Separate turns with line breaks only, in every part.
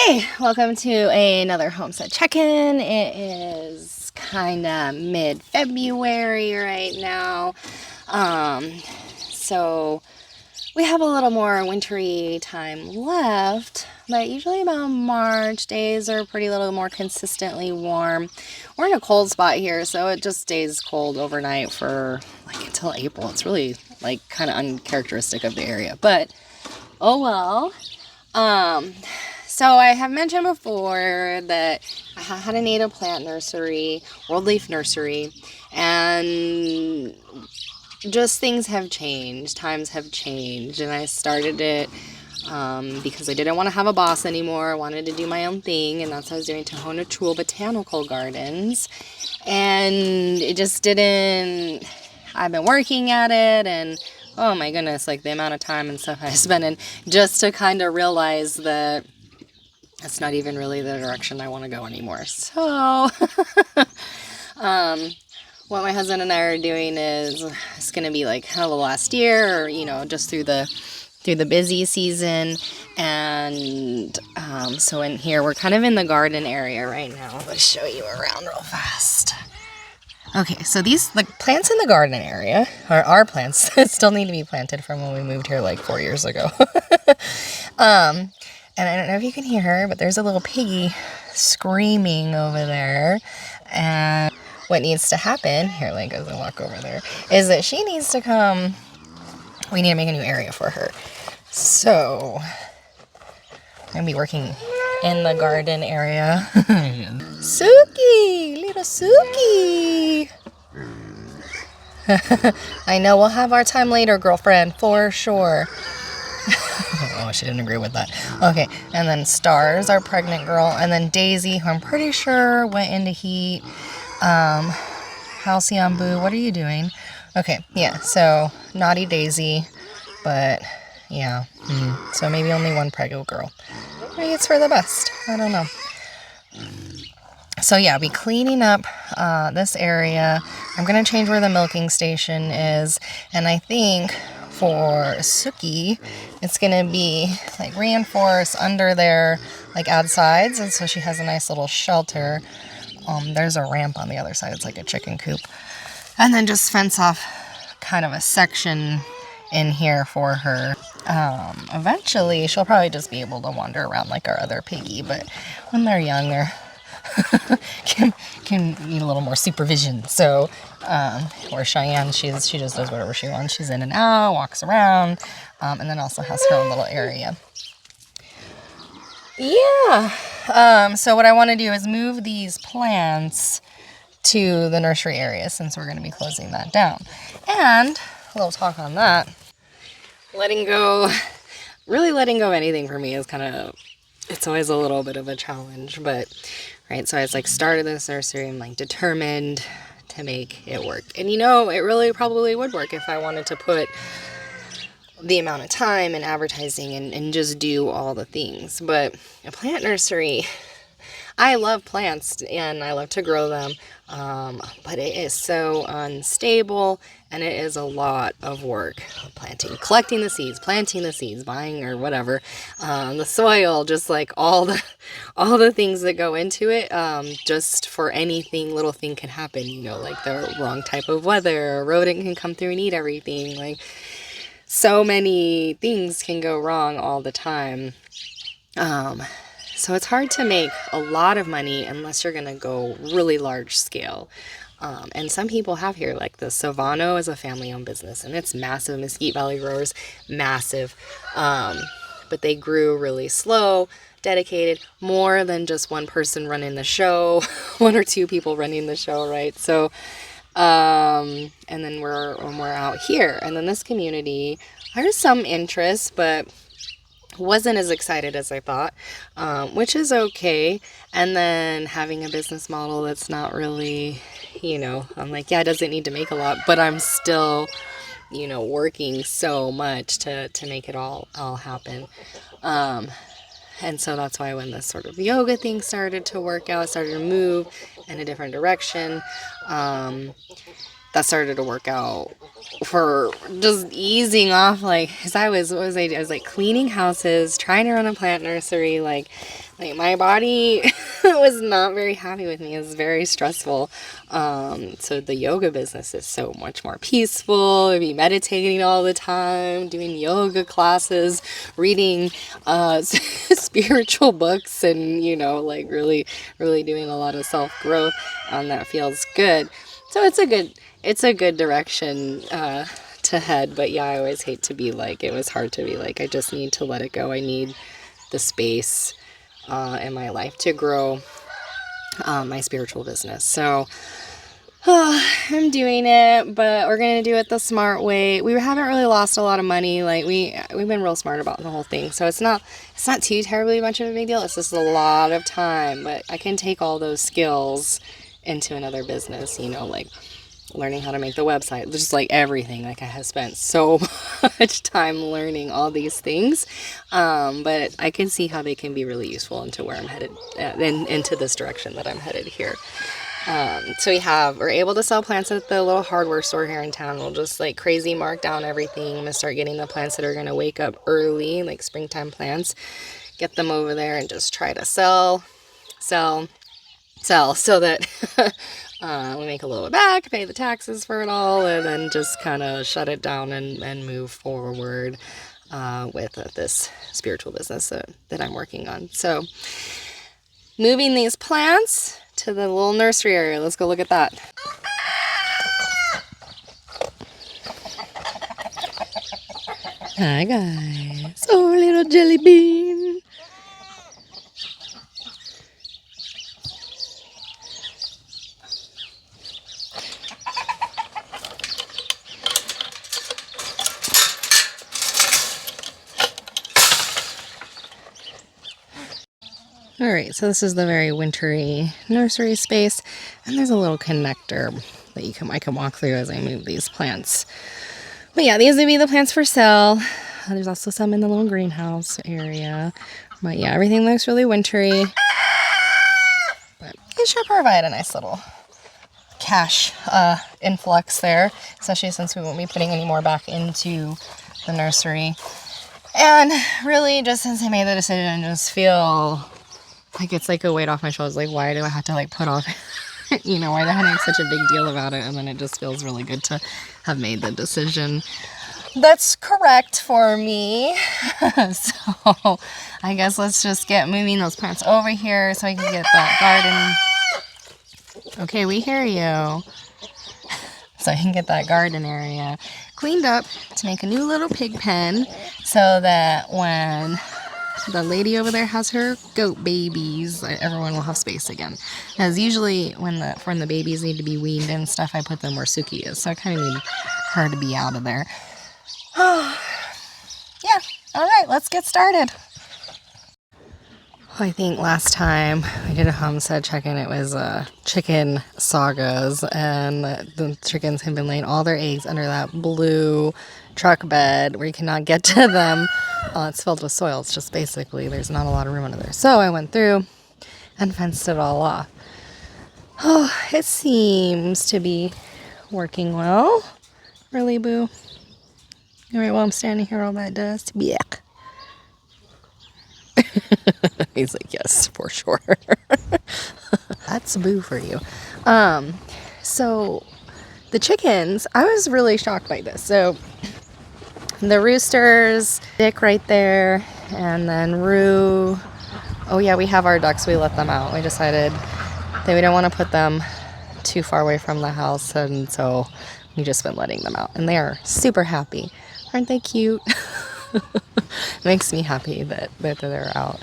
Hey, welcome to another Homestead check-in. It is kind of mid-February right now. So we have a little more wintry time left, but usually about March days are pretty little more consistently warm. We're in a cold spot here, so it just stays cold overnight for like until April. It's really like kind of uncharacteristic of the area, but oh well. So I have mentioned before that I had a native plant nursery, world leaf nursery, and just things have changed, times have changed, and I started it because I didn't want to have a boss anymore. I wanted to do my own thing, and that's what I was doing, Tohono Chul Botanical Gardens, and it just didn't. I've been working at it, and oh my goodness, like the amount of time and stuff I spent in just to kind of realize that that's not even really the direction I want to go anymore. So, what my husband and I are doing is it's going to be like kind of the last year, or just through the busy season. And so in here we're kind of in the garden area right now. Let's show you around real fast. Okay, so the plants in the garden area are our plants that still need to be planted from when we moved here like 4 years ago. And I don't know if you can hear her, but there's a little piggy screaming over there. And what needs to happen, here, like, as I walk over there, is that she needs to come. We need to make a new area for her. So, I'm going to be working in the garden area. Sookie! Little Sookie! I know we'll have our time later, girlfriend, for sure. Oh, she didn't agree with that. Okay, and then Stars, our pregnant girl, and then Daisy, who I'm pretty sure went into heat. Halcyon Boo, what are you doing? Okay, yeah, so naughty Daisy, but yeah, so maybe only one preggo girl. Maybe it's for the best. I don't know. So yeah, I'll be cleaning up this area. I'm going to change where the milking station is, and I think for Sookie, it's going to be like reinforced under there, like add sides, and so she has a nice little shelter. There's a ramp on the other side. It's like a chicken coop. And then just fence off kind of a section in here for her. Eventually, she'll probably just be able to wander around like our other piggy, but when they're young, they're can need a little more supervision. So, or Cheyenne, she just does whatever she wants. She's in and out, walks around, and then also has her own little area. Yeah. So what I want to do is move these plants to the nursery area since we're going to be closing that down. And a little talk on that. Letting go of anything for me is it's always a little bit of a challenge, but right, so I was like started this nursery, I'm like determined to make it work. And it really probably would work if I wanted to put the amount of time and advertising and just do all the things. But a plant nursery, I love plants and I love to grow them, but it is so unstable and it is a lot of work. Collecting the seeds, planting the seeds, buying or whatever, the soil, just like all the things that go into it. Just for anything, little thing can happen. Like the wrong type of weather, a rodent can come through and eat everything. Like so many things can go wrong all the time. So it's hard to make a lot of money unless you're going to go really large scale. And some people have here, like the Savano is a family-owned business, and it's massive. Mesquite Valley Growers, massive. But they grew really slow, dedicated, more than just one person running the show, one or two people running the show, right? So, and then when we're out here, and then this community, there's some interest, but wasn't as excited as I thought, which is okay. And then having a business model that's not really, I'm like, yeah, it doesn't need to make a lot, but I'm still, working so much to make it all happen. And so that's why when this sort of yoga thing started to work out, started to move in a different direction, that started to work out for just easing off, like, because I was like cleaning houses, trying to run a plant nursery, like Like, my body was not very happy with me. It was very stressful. So the yoga business is so much more peaceful. I'd be meditating all the time, doing yoga classes, reading spiritual books, and, you know, like really, really doing a lot of self-growth. That feels good. So it's a good direction to head. But yeah, I always hate to be like, it was hard to be like, I just need to let it go. I need the space in my life to grow my spiritual business. So I'm doing it, but we're gonna do it the smart way. We haven't really lost a lot of money. Like, we've been real smart about the whole thing, so it's not too terribly much of a big deal. It's just a lot of time, but I can take all those skills into another business, you know, like learning how to make the website, just like everything. Like, I have spent so much time learning all these things, but I can see how they can be really useful into where I'm headed, into this direction that I'm headed here. So we're able to sell plants at the little hardware store here in town. We'll just like crazy mark down everything. I'm gonna start getting the plants that are gonna wake up early, like springtime plants, get them over there and just try to sell so that we make a little bit back, pay the taxes for it all, and then just kind of shut it down and move forward with this spiritual business that I'm working on. So moving these plants to the little nursery area. Let's go look at that. Hi guys. Oh, little jelly bean. Alright, so this is the very wintry nursery space, and there's a little connector that I can walk through as I move these plants. But yeah, these would be the plants for sale. There's also some in the little greenhouse area. But yeah, everything looks really wintry. But it should provide a nice little cash influx there, especially since we won't be putting any more back into the nursery. And really, just since I made the decision, I just feel like it's like a weight off my shoulders. Like, why do I have to like put off, you know, why do I have to make such a big deal about it? And then it just feels really good to have made the decision that's correct for me. So I guess let's just get moving those plants over here so I can get that garden. Okay, we hear you. So I can get that garden area cleaned up to make a new little pig pen so that when the lady over there has her goat babies, everyone will have space again. Because usually when the babies need to be weaned and stuff, I put them where Sookie is. So I kind of need her to be out of there. Yeah, all right, let's get started. I think last time we did a homestead check-in, it was chicken sagas, and the chickens had been laying all their eggs under that blue truck bed where you cannot get to them. It's filled with soil. It's just basically there's not a lot of room under there. So I went through and fenced it all off. Oh, it seems to be working well. Really, Boo? All right, while I'm standing here, all that does. Yeah. He's like, yes, for sure. That's Boo for you. So the chickens, I was really shocked by this. So the roosters, Dick right there, and then Roo. Oh yeah, we have our ducks. We let them out. We decided that we don't want to put them too far away from the house, and so we just been letting them out. And they are super happy. Aren't they cute? Makes me happy that they're out.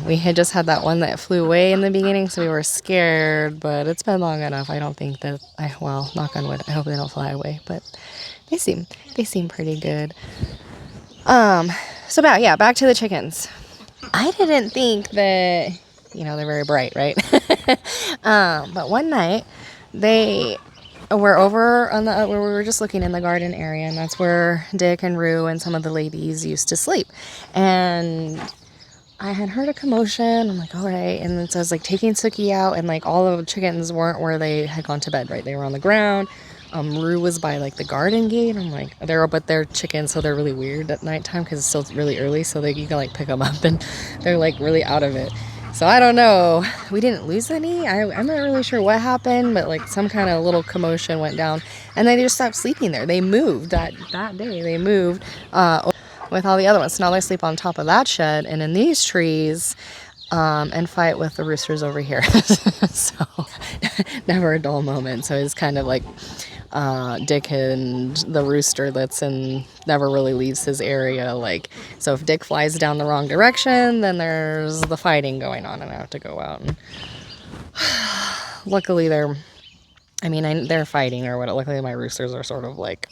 We had just had that one that flew away in the beginning, so we were scared, but it's been long enough. I don't think that, well, knock on wood, I hope they don't fly away, but they seem pretty good. So back to the chickens. I didn't think that, they're very bright, right? But one night, they were over on where we were just looking in the garden area, and that's where Dick and Rue and some of the ladies used to sleep. And I had heard a commotion. I'm like, all right. And then so I was like taking Sookie out, and like all of the chickens weren't where they had gone to bed, right? They were on the ground Rue was by like the garden gate. I'm like, they're chickens, so they're really weird at nighttime because it's still really early. So you can like pick them up and they're like really out of it. So I don't know. We didn't lose any. I'm not really sure what happened, but like some kind of little commotion went down, and they just stopped sleeping there. They moved that day. They moved with all the other ones. So now they sleep on top of that shed and in these trees. And fight with the roosters over here. So never a dull moment. So it's kind of like Dick and the rooster never really leaves his area. Like, so if Dick flies down the wrong direction, then there's the fighting going on and I have to go out. And luckily they're fighting or what. Luckily my roosters are sort of like,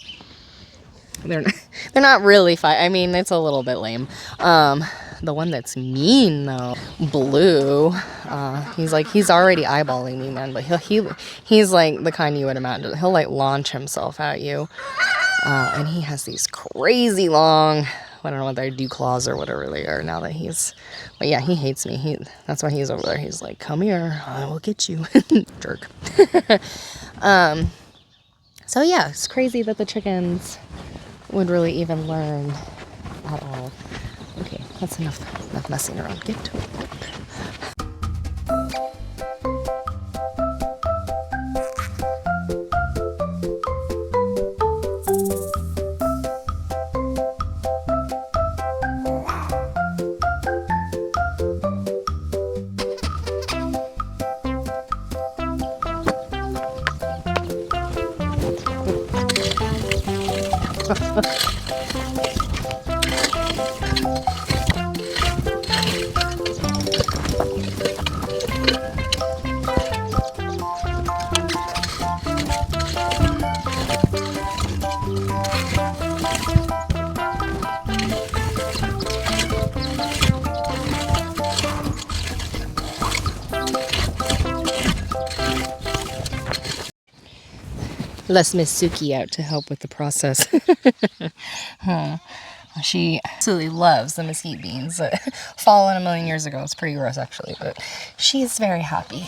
they're not really fighting. I mean, it's a little bit lame. The one that's mean though, Blue, he's already eyeballing me, man. But he's like the kind you would imagine. He'll like launch himself at you, and he has these crazy long, I don't know what they're, dew claws or whatever they are. Now that but yeah, he hates me. That's why he's over there. He's like, come here, I will get you, jerk. So yeah, it's crazy that the chickens would really even learn at all. Okay, that's enough messing around. Get to it. Let's miss Sookie out to help with the process. She absolutely loves the mesquite beans. Fallen a million years ago. It's pretty gross actually, but she's very happy.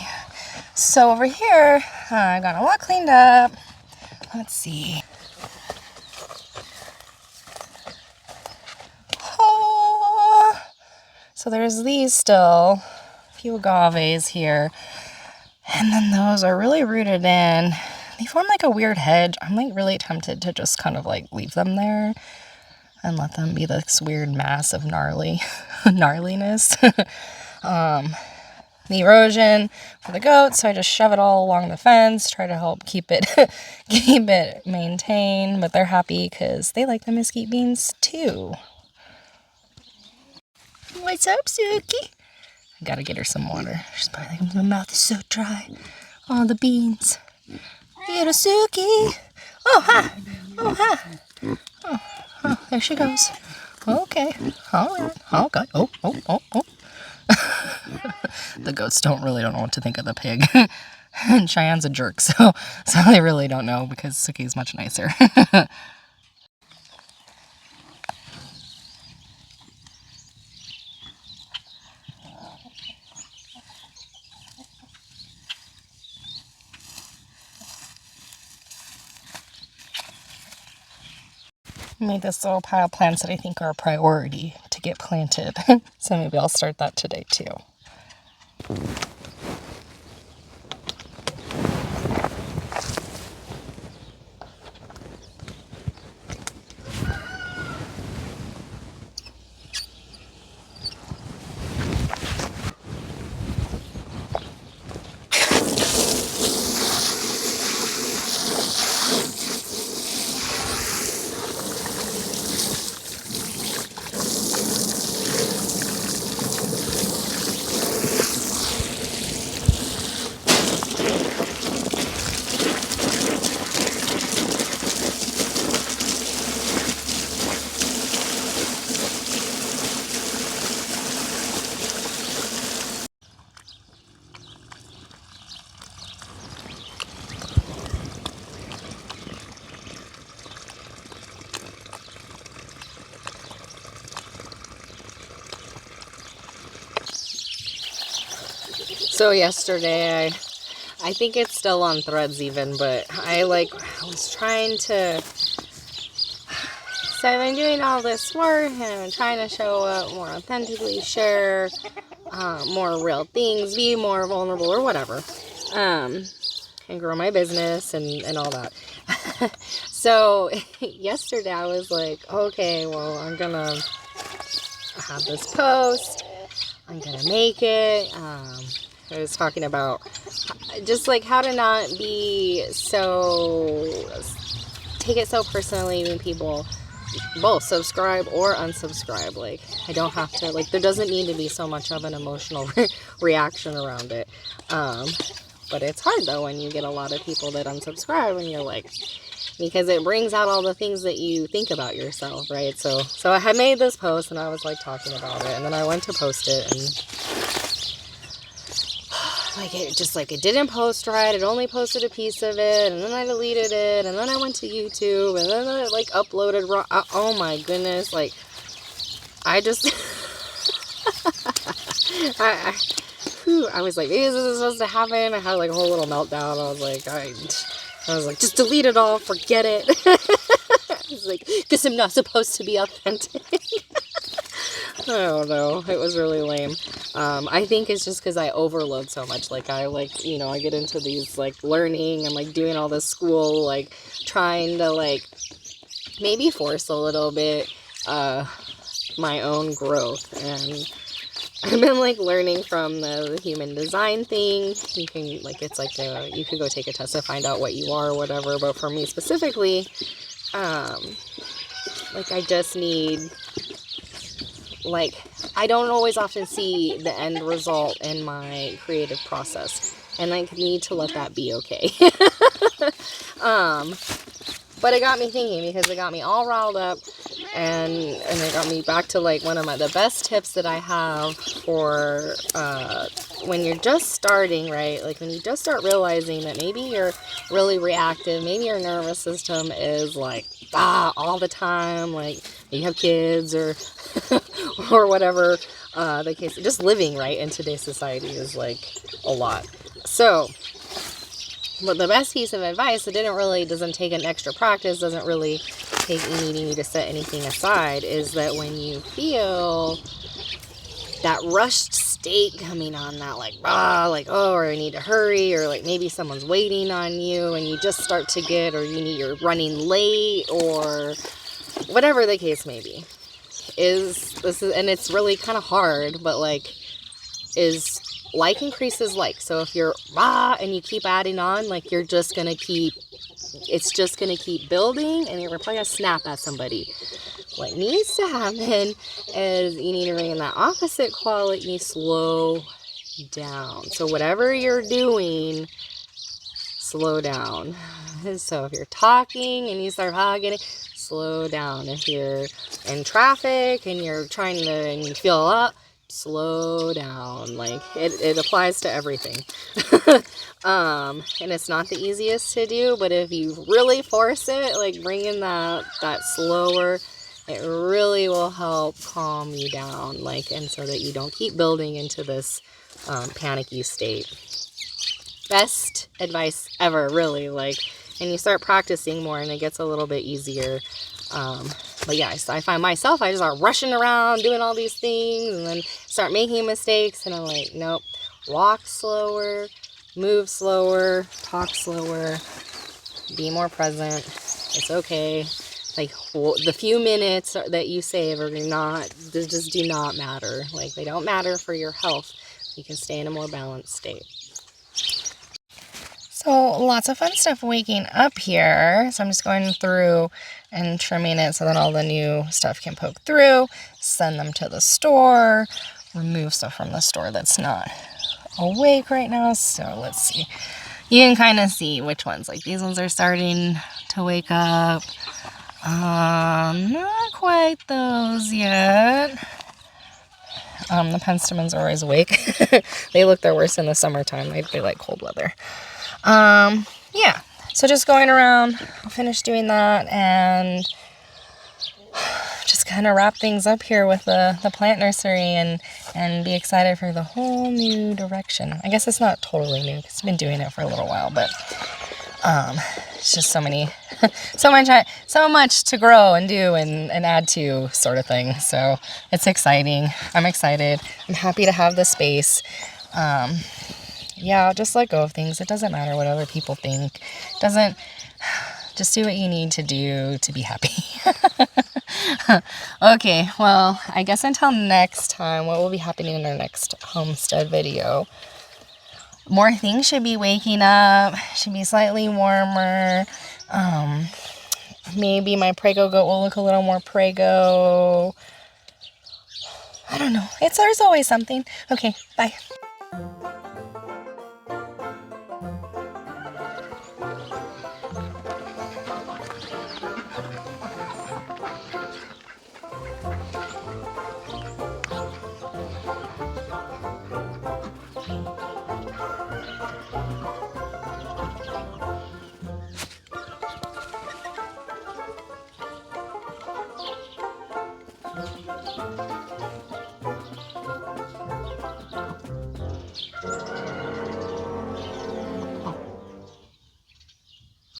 So over here, I got a lot cleaned up. Let's see. Oh, so there's these still, a few agaves here. And then those are really rooted in. They form like a weird hedge. I'm like really tempted to just kind of like leave them there and let them be this weird mass of gnarliness. The erosion for the goats, so I just shove it all along the fence, try to help keep it maintained, but they're happy because they like the mesquite beans too. What's up, Sookie? I gotta get her some water. She's probably like, my mouth is so dry. All the beans. Little Sookie. Oh, hi. Oh, hi. Oh, there she goes. Okay. All right. Okay. Oh. The goats don't know what to think of the pig. And Cheyenne's a jerk, so they really don't know because Sookie's much nicer. Made this little pile of plants that I think are a priority to get planted. So maybe I'll start that today too. So yesterday, I think it's still on Threads even, but I like was trying to, so I've been doing all this work and I'm trying to show up more authentically, share more real things, be more vulnerable or whatever, and grow my business and all that. So yesterday I was like, okay, well, I'm gonna have this post, I'm gonna make it. I was talking about just like how to not be so, take it so personally when people both subscribe or unsubscribe. Like, I don't have to, like, there doesn't need to be so much of an emotional reaction around it. But it's hard though when you get a lot of people that unsubscribe and you're like, because it brings out all the things that you think about yourself, right? So I had made this post and I was like talking about it, and then I went to post it and like it just like it didn't post right. It only posted a piece of it, and then I deleted it, and then I went to YouTube, and then it like uploaded wrong. Oh my goodness, like I just I was like, maybe this is supposed to happen. I had like a whole little meltdown. I was like, just delete it all, forget it. I was like, guess I'm not supposed to be authentic. I don't know. It was really lame. I think it's just because I overload so much. Like, I get into these, like, learning and, like, doing all this school, like, trying to, like, maybe force a little bit, my own growth. And I've been, like, learning from the human design thing. You can, like, it's like, you can go take a test to find out what you are or whatever. But for me specifically, like, I just need, like, I don't always often see the end result in my creative process, and I need to let that be okay. But it got me thinking, because it got me all riled up, and it got me back to, like, one of the best tips that I have for when you're just starting, right? Like, when you just start realizing that maybe you're really reactive, maybe your nervous system is like all the time, like you have kids or or whatever the case. Just living right in today's society is like a lot. So, but the best piece of advice that doesn't take an extra practice, doesn't really take needing you to set anything aside, is that when you feel that rushed state coming on, that like, or I need to hurry, or like maybe someone's waiting on you and you just start to get, or you're running late, or whatever the case may be, and it's really kind of hard, but like, is like increases like. So if you're and you keep adding on, like, it's just gonna keep building, and you're probably gonna snap at somebody. What needs to happen is you need to bring in that opposite quality, slow down. So whatever you're doing, slow down. So if you're talking and you start hogging, slow down. If you're in traffic and you're and you feel up, slow down. Like, it applies to everything. And it's not the easiest to do, but if you really force it, like bring in that slower, it really will help calm you down, like, and so that you don't keep building into this panicky state. Best advice ever, really. Like, and you start practicing more and it gets a little bit easier. But yeah, I find myself, I just start rushing around doing all these things and then start making mistakes, and I'm like, nope, walk slower, move slower, talk slower, be more present. It's okay. Like, the few minutes that you save they just do not matter. Like, they don't matter for your health. You can stay in a more balanced state. So lots of fun stuff waking up here. So I'm just going through and trimming it so that all the new stuff can poke through, send them to the store, remove stuff from the store that's not awake right now. So let's see. You can kind of see which ones. Like, these ones are starting to wake up. Not quite those yet. The penstemons are always awake. They look their worst in the summertime. They like cold weather. Yeah. So just going around, I'll finish doing that and just kind of wrap things up here with the plant nursery and be excited for the whole new direction. I guess it's not totally new because I've been doing it for a little while, but It's just so many, so much to grow and do and add to, sort of thing. So it's exciting. I'm excited. I'm happy to have the space. Yeah, just let go of things. It doesn't matter what other people think. Just do what you need to do to be happy. Okay, well, I guess until next time, what will be happening in our next homestead video? More things should be waking up, should be slightly warmer. Maybe my Prego goat will look a little more Prego. I don't know. There's always something. Okay, bye.